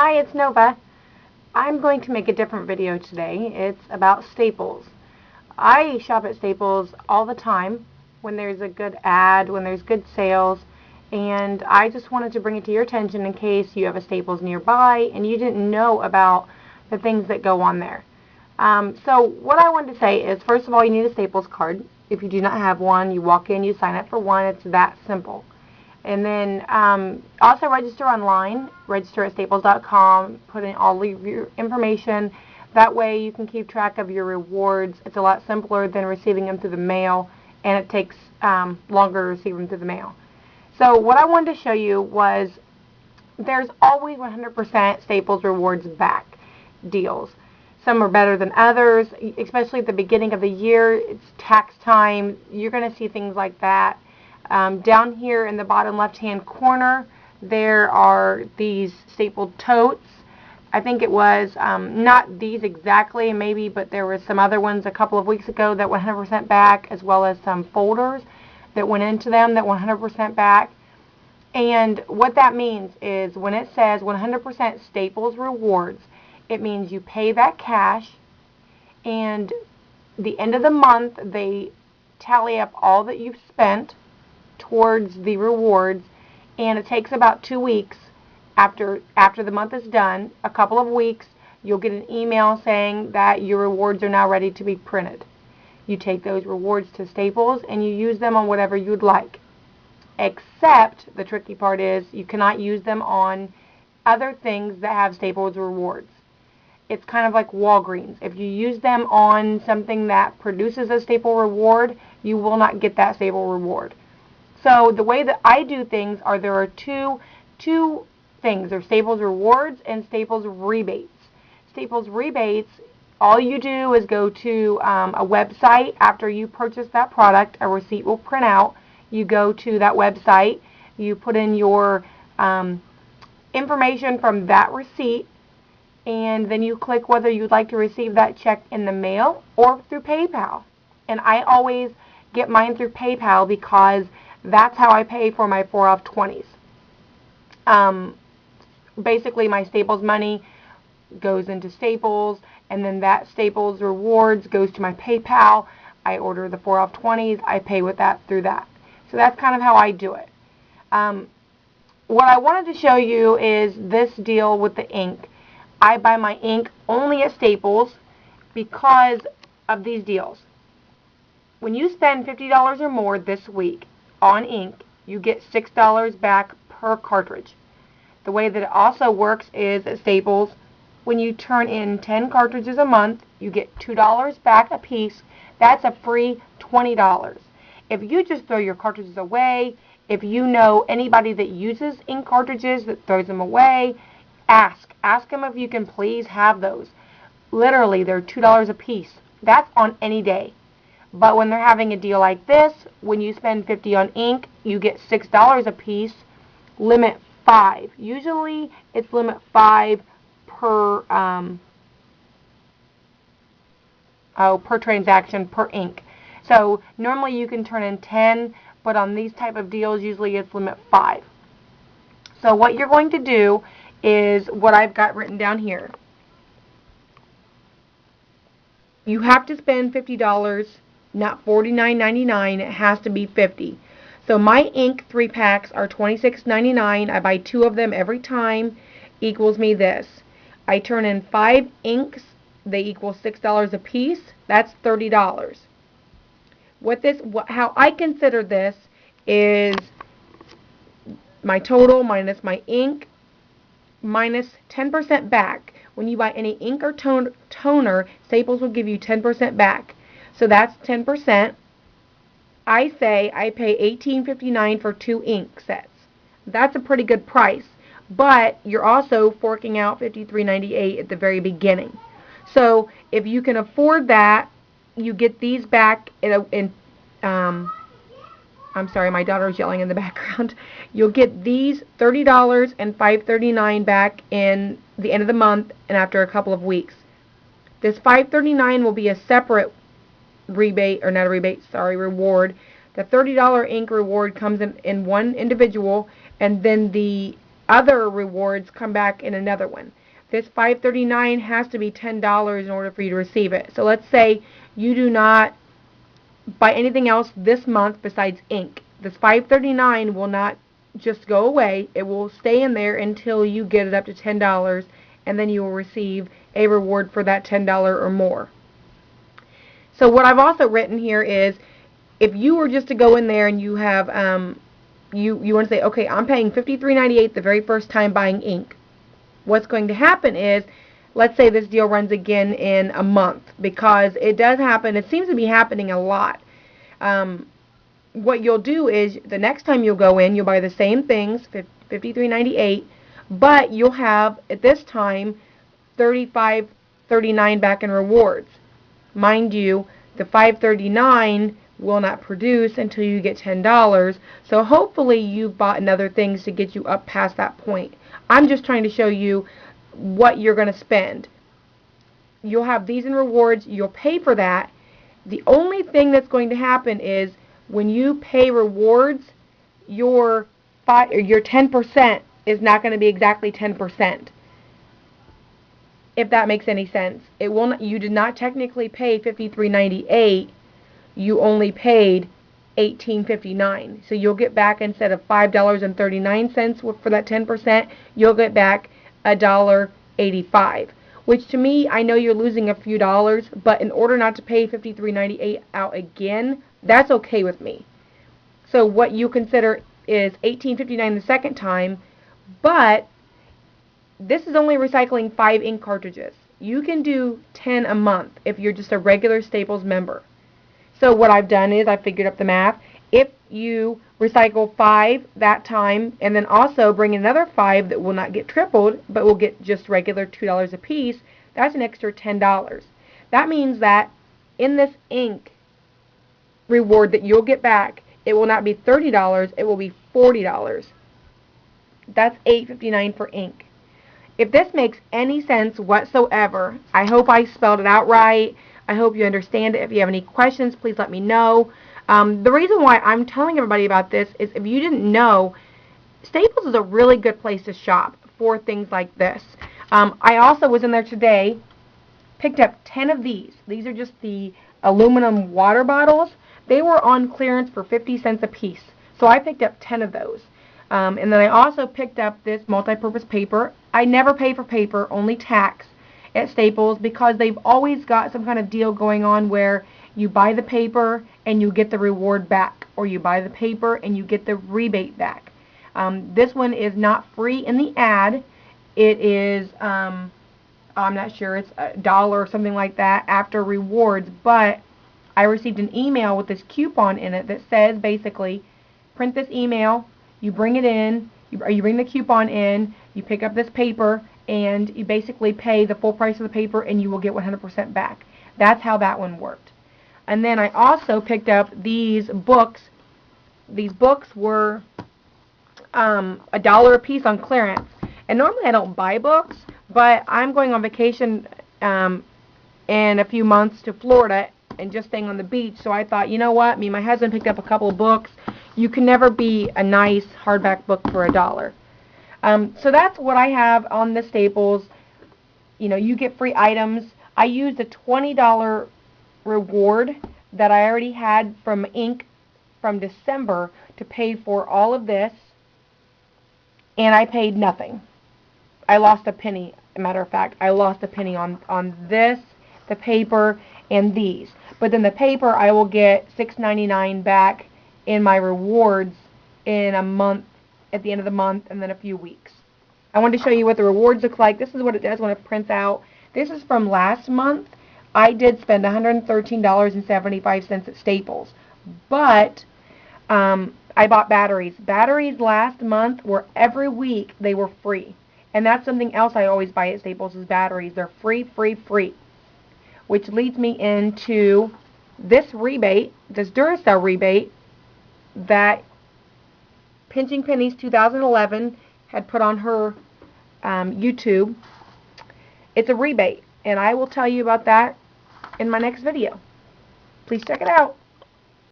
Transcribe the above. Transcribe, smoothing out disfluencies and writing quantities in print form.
Hi, it's Nova. I'm going to make a different video today. It's about Staples. I shop at Staples all the time when there's a good ad, when there's good sales, and I just wanted to bring it to your attention in case you have a Staples nearby and you didn't know about the things that go on there. So what I wanted to say is, first of all, you need a Staples card. If you do not have one, you walk in, you sign up for one. It's that simple. And then also register online, register at staples.com, put in all of your information. That way you can keep track of your rewards. It's a lot simpler than receiving them through the mail, and it takes longer to receive them through the mail. So what I wanted to show you was there's always 100% Staples Rewards back deals. Some are better than others, especially at the beginning of the year. It's tax time. You're going to see things like that. Down here in the bottom left-hand corner, there are these stapled totes. I think it was not these exactly, maybe, but there were some other ones a couple of weeks ago that 100% back, as well as some folders that went into them that 100% back. And what that means is when it says 100% Staples Rewards, it means you pay that cash, and the end of the month they tally up all that you've spent towards the rewards, and it takes about 2 weeks after the month is done, a couple of weeks, you'll get an email saying that your rewards are now ready to be printed. You take those rewards to Staples and you use them on whatever you'd like. Except the tricky part is you cannot use them on other things that have Staples rewards. It's kind of like Walgreens. If you use them on something that produces a staple reward, you will not get that staple reward. So the way that I do things are there are two things. There's Staples Rewards and Staples Rebates. Staples Rebates, all you do is go to a website after you purchase that product. A receipt will print out. You go to that website. You put in your information from that receipt, and then you click whether you'd like to receive that check in the mail or through PayPal. And I always get mine through PayPal because that's how I pay for my 4 off 20s. Basically, my Staples money goes into Staples, and then that Staples Rewards goes to my PayPal. I order the 4 off 20s. I pay with that through that. So that's kind of how I do it. What I wanted to show you is this deal with the ink. I buy my ink only at Staples because of these deals. When you spend $50 or more this week on ink, you get $6 back per cartridge. The way that it also works is at Staples, when you turn in 10 cartridges a month, you get $2 back a piece. That's a free $20. If you just throw your cartridges away, if you know anybody that uses ink cartridges that throws them away, ask them if you can please have those. Literally, they're $2 a piece. That's on any day. But when they're having a deal like this, when you spend $50 on ink, you get $6 a piece, limit 5. Usually it's limit 5 per per transaction per ink. So normally you can turn in 10, but on these type of deals usually it's limit 5. So what you're going to do is what I've got written down here. You have to spend $50, not $49.99. It has to be $50. So my ink 3-packs are $26.99. I buy 2 of them every time. Equals me this. I turn in 5 inks. They equal $6 a piece. That's $30. How I consider this is my total minus my ink minus 10% back. When you buy any ink or toner, Staples will give you 10% back. So that's 10%. I say I pay $18.59 for 2 ink sets. That's a pretty good price, but you're also forking out $53.98 at the very beginning. So if you can afford that, you get these back I'm sorry, my daughter's yelling in the background. You'll get these $30 and $5.39 back in the end of the month and after a couple of weeks. This $5.39 will be a separate rebate, or not a rebate, sorry, reward. The $30 ink reward comes in one individual, and then the other rewards come back in another one. This $5.39 has to be $10 in order for you to receive it. So let's say you do not buy anything else this month besides ink. This $5.39 will not just go away. It will stay in there until you get it up to $10, and then you will receive a reward for that $10 or more. So what I've also written here is, if you were just to go in there and you have you want to say, okay, I'm paying $53.98 the very first time buying ink. What's going to happen is, let's say this deal runs again in a month, because it does happen. It seems to be happening a lot. What you'll do is, the next time you'll go in, you'll buy the same things, $53.98, but you'll have, at this time, $35.39 back in rewards. Mind you, the $5.39 will not produce until you get $10, so hopefully you bought other things to get you up past that point. I'm just trying to show you what you're going to spend. You'll have these in rewards, you'll pay for that. The only thing that's going to happen is, when you pay rewards, your 10% is not going to be exactly 10%. If that makes any sense. It will not, you did not technically pay $53.98. You only paid $18.59. So you'll get back, instead of $5.39 for that 10%, you'll get back $1.85. Which, to me, I know you're losing a few dollars, but in order not to pay $53.98 out again, that's okay with me. So what you consider is $18.59 the second time, but this is only recycling 5 ink cartridges. You can do 10 a month if you're just a regular Staples member. So what I've done is I figured up the math. If you recycle 5 that time, and then also bring another 5 that will not get tripled, but will get just regular $2 a piece, that's an extra $10. That means that in this ink reward that you'll get back, it will not be $30, it will be $40. That's $8.59 for ink. If this makes any sense whatsoever, I hope I spelled it out right. I hope you understand it. If you have any questions, please let me know. The reason why I'm telling everybody about this is, if you didn't know, Staples is a really good place to shop for things like this. I also was in there today, picked up 10 of these. These are just the aluminum water bottles. They were on clearance for 50 cents a piece. So I picked up 10 of those. And then I also picked up this multi-purpose paper. I never pay for paper, only tax at Staples, because they've always got some kind of deal going on where you buy the paper and you get the reward back, or you buy the paper and you get the rebate back. This one is not free in the ad. It is, I'm not sure, it's $1 or something like that after rewards, but I received an email with this coupon in it that says, basically, print this email, you bring it in, you bring the coupon in, you pick up this paper, and you basically pay the full price of the paper and you will get 100% back. That's how that one worked. And then I also picked up these books. These books were $1 a piece on clearance. And normally I don't buy books, but I'm going on vacation in a few months to Florida and just staying on the beach. So I thought, you know what? Me and my husband picked up a couple of books. You can never beat a nice hardback book for $1. So that's what I have on the Staples. You know, you get free items. I used a $20 reward that I already had from ink from December to pay for all of this, and I paid nothing. I lost a penny. As a matter of fact, I lost a penny on this, the paper, and these. But then the paper, I will get $6.99 back in my rewards in a month, at the end of the month, and then a few weeks. I wanted to show you what the rewards look like. This is what it does when it prints out. This is from last month. I did spend $113.75 at Staples, but I bought batteries. Batteries last month were every week they were free, and that's something else I always buy at Staples is batteries. They're free, free, free, which leads me into this rebate, this Duracell rebate that Pinching Pennies 2011 had put on her YouTube. It's a rebate, and I will tell you about that in my next video. Please check it out.